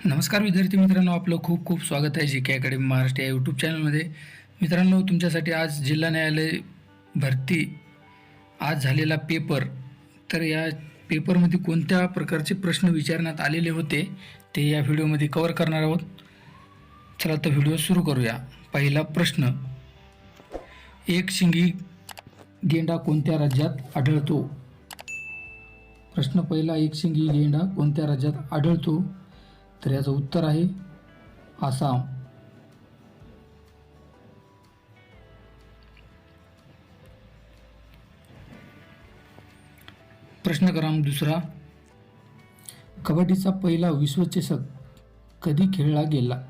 नमस्कार विद्यार्थी मित्रांनो, आपलं खूप खूप स्वागत आहे जी.के अकॅडमी महाराष्ट्र या यूट्यूब चॅनलमध्ये. मित्रांनो, तुमच्यासाठी आज जिल्हा न्यायालय भरती आज झालेला पेपर, तर या पेपरमध्ये कोणत्या प्रकारचे प्रश्न विचारण्यात आलेले होते ते या व्हिडिओमध्ये कव्हर करणार आहोत. चला तर व्हिडिओ सुरू करूया. पहिला प्रश्न, एक शिंगी गेंडा कोणत्या राज्यात आढळतो? प्रश्न पहिला, एक शिंगी गेंडा कोणत्या राज्यात आढळतो? तर याचं उत्तर आहे आसाम. प्रश्न क्रमांक दुसरा, कबड्डीचा पहिला विश्वचषक कधी खेळला गेला?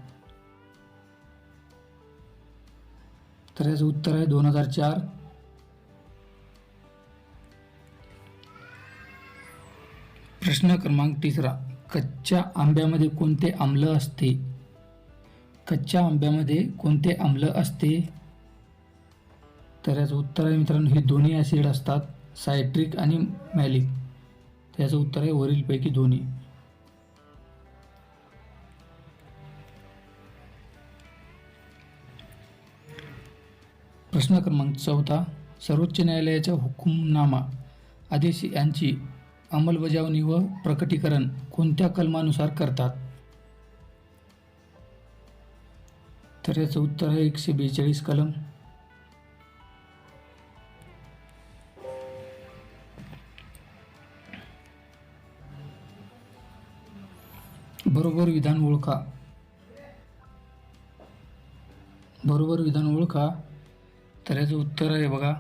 तर याचं उत्तर आहे 2004. प्रश्न क्रमांक तिसरा, कच्च्या आंब्यामध्ये कोणते आम्ल असते? कच्च्या आंब्यामध्ये कोणते आम्ल असते? तर याचं उत्तर आहे मित्रांनो, हे दोन्ही ॲसिड असतात, सायट्रिक आणि मॅलिक. त्याचं उत्तर आहे वरीलपैकी दोन्ही. प्रश्न क्रमांक चौथा, सर्वोच्च न्यायालयाच्या हुकुमनामा आदेश यांची अंमलबजावणी व प्रकटीकरण कोणत्या कलमानुसार करतात? तर याचं उत्तर आहे 142 कलम. बरोबर विधान ओळखा. बरोबर विधान ओळखा. तर याचं उत्तर आहे बघा,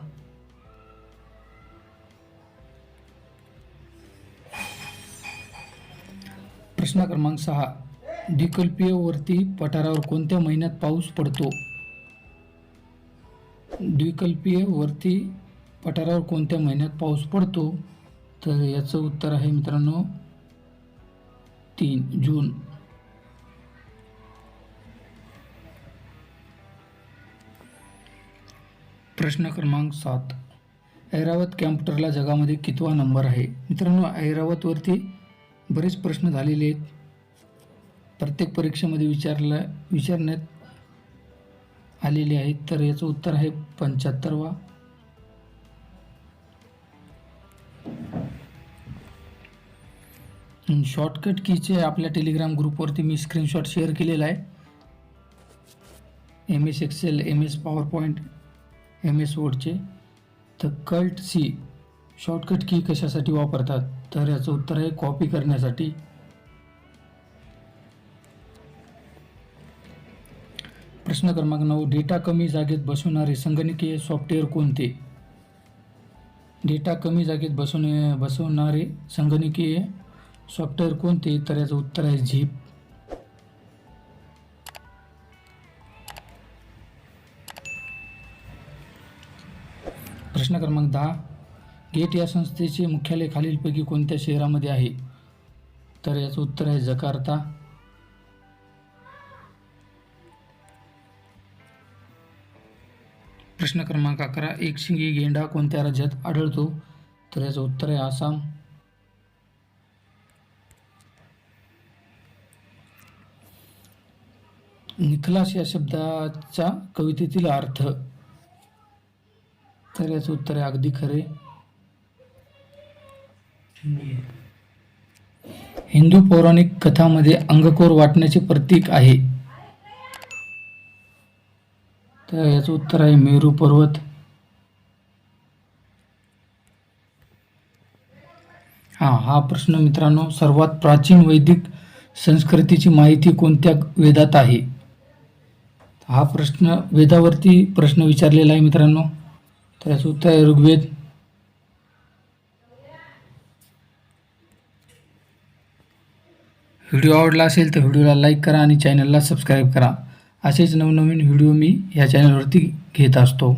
प्रश्न क्रमांक 6, द्विकल्पीय वरती पठारावर कोणत्या महिन्यात पाऊस पडतो? द्विकल्पीय वरती पठारावर कोणत्या महिन्यात पाऊस पडतो? तर याचं उत्तर आहे मित्रांनो 3 जून. प्रश्न क्रमांक 7, ऐरावत कॅम्प्युटरला जगामध्ये कितवा नंबर आहे? मित्रांनो, ऐरावतवरती बरेच प्रश्न झालेले आहेत, प्रत्येक परीक्षेमध्ये विचारण्यात आलेले आहेत. तर याचं उत्तर आहे 75वा. शॉर्टकट कीचे आपल्या टेलिग्राम ग्रुपवरती मी स्क्रीनशॉट शेअर केलेला आहे. MS Excel, MS PowerPoint, MS वर्डचे. तर कल्ट सी शॉर्टकट की कशासाठी वापरतात? तर याचं उत्तर आहे कॉपी करण्यासाठी. प्रश्न क्रमांक 9, डेटा कमी जागेत बसवणारे संगणकीय सॉफ्टवेअर कोणते? डेटा कमी जागेत बसवणारे संगणकीय सॉफ्टवेअर कोणते? तर याचं उत्तर आहे झीप. प्रश्न क्रमांक 10, गेट या संस्थेचे मुख्यालय खालीलपैकी कोणत्या शहरामध्ये आहे? तर याचं उत्तर आहे जकार्ता. प्रश्न क्रमांक 11, एक शिंगी गेंडा कोणत्या राज्यात आढळतो? तर याचं उत्तर आहे आसाम. निखलास या शब्दाचा कवितेतील अर्थ? तर याचं उत्तर आहे अगदी खरे. हिंदू पौराणिक कथामध्ये अंगकोर वाटण्याचे प्रतीक आहे? तर याचं उत्तर आहे मेरू पर्वत. हा प्रश्न मित्रांनो, सर्वात प्राचीन वैदिक संस्कृतीची माहिती कोणत्या वेदात आहे? हा प्रश्न वेदावरती प्रश्न विचारलेला आहे मित्रांनो. तर याचं उत्तर आहे ऋग्वेद. व्हिडिओ आवडला असेल तर व्हिडिओला लाईक करा आणि चॅनलला सबस्क्राईब करा. असेच नवनवीन व्हिडिओ मी या चॅनलवरती घेत असतो.